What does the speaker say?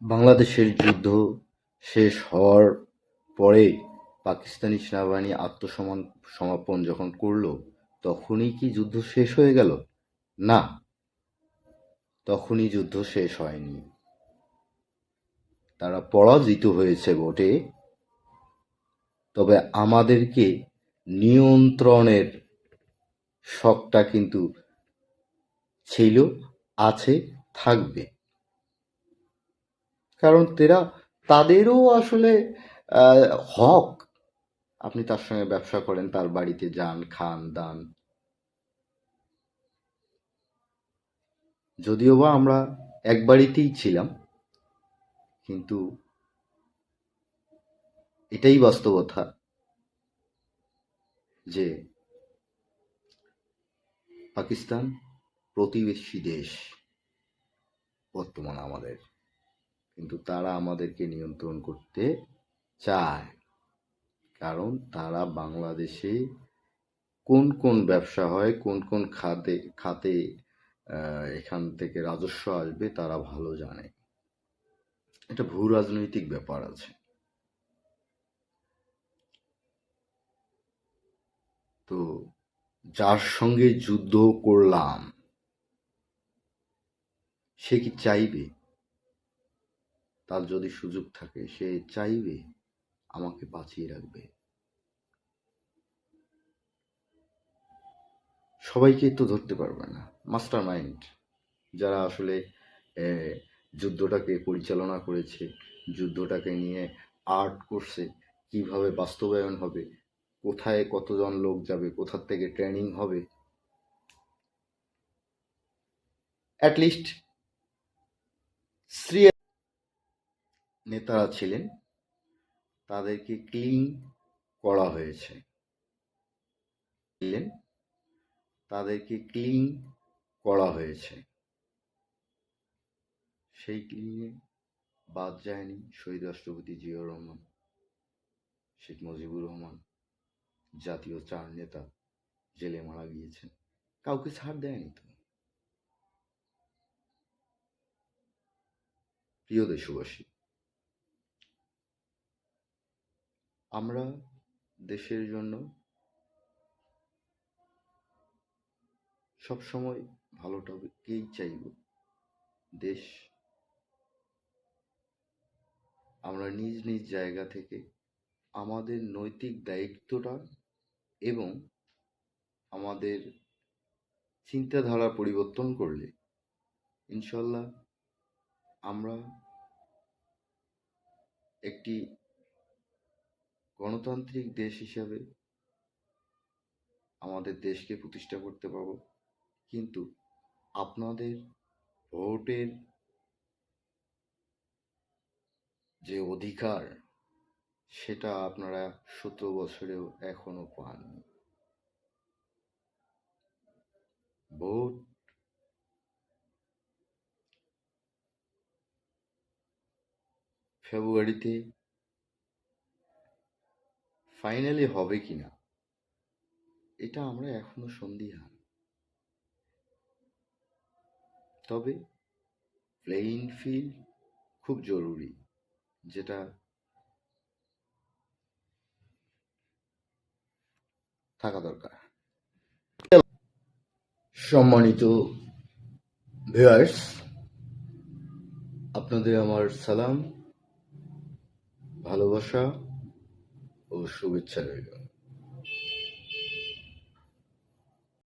বাংলাদেশের যুদ্ধ শেষ হওয়ার পরে পাকিস্তানি সেনাবাহিনী আত্মসমর্পণ যখন করল, তখনই কি যুদ্ধ শেষ হয়ে গেল? না, তখনই যুদ্ধ শেষ হয়নি। তারা পরাজিত হয়েছে বটে, তবে আমাদেরকে নিয়ন্ত্রণের শখটা কিন্তু ছিল, আছে, থাকবে। কারণ তাদেরও আসলে হক। আপনি তার সঙ্গে ব্যবসা করেন, তার বাড়িতে যান, খান, দান। যদিও বা আমরা এক বাড়িতেই ছিলাম, কিন্তু এটাই বাস্তবতা যে পাকিস্তান প্রতিবেশী দেশ বর্তমান আমাদের, কিন্তু তারা আমাদেরকে নিয়ন্ত্রণ করতে চায়। কারণ তারা বাংলাদেশে কোন কোন ব্যবসা হয়, কোন কোন খাতে খাতে এখান থেকে রাজস্ব আসবে তারা ভালো জানে। এটা ভূ রাজনৈতিক ব্যাপার আছে। তো যার সঙ্গে যুদ্ধ করলাম, সে কি চাইবে, তার যদি সুযোগ থাকে, সে চাইবে আমাকে বাঁচিয়ে রাখবে? সবাইকে তো ধরতে পারবে না। মাস্টার মাইন্ড যারা আসলে যুদ্ধটাকে পরিচালনা করেছে, যুদ্ধটাকে নিয়ে আর্ট করছে, কিভাবে বাস্তবায়ন হবে, কোথায় কতজন লোক যাবে, কোথা থেকে ট্রেনিং হবে, অ্যাটলিস্ট নেতারা ছিলেন, তাদেরকে ক্লিন করা হয়েছে। তাদেরকে ক্লিন করা হয়েছে। সেই ক্লিনে বাদ যায়নি শহীদ রাষ্ট্রপতি জিয়াউর রহমান, শেখ মুজিবুর রহমান, জাতীয় 4 নেতা জেলে মারা গিয়েছেন। কাউকে ছাড় দেয়নি তো। প্রিয় দেশবাসী, আমরা দেশের জন্য সবসময় ভালোটাকেই চাইব। দেশ, আমরা নিজ নিজ জায়গা থেকে আমাদের নৈতিক দায়িত্বটা এবং আমাদের চিন্তাধারা পরিবর্তন করলে ইনশাল্লাহ আমরা একটি গণতান্ত্রিক দেশ হিসাবে আমাদের দেশকে প্রতিষ্ঠা করতে পারব। কিন্তু আপনাদের ভোটের যে অধিকার, সেটা আপনারা 17 বছরেও এখনো পাননি। ভোট ফেব্রুয়ারিতে ফাইনালি হবে কিনা, এটা আমরা এখনো সন্দিহান। তবে প্লেইং ফিল্ড খুব জরুরি, যেটা থাকা দরকার। সম্মানিত ভিউয়ার্স, আপনাদের আমার সালাম, ভালোবাসা ও শুভেচ্ছা রইল।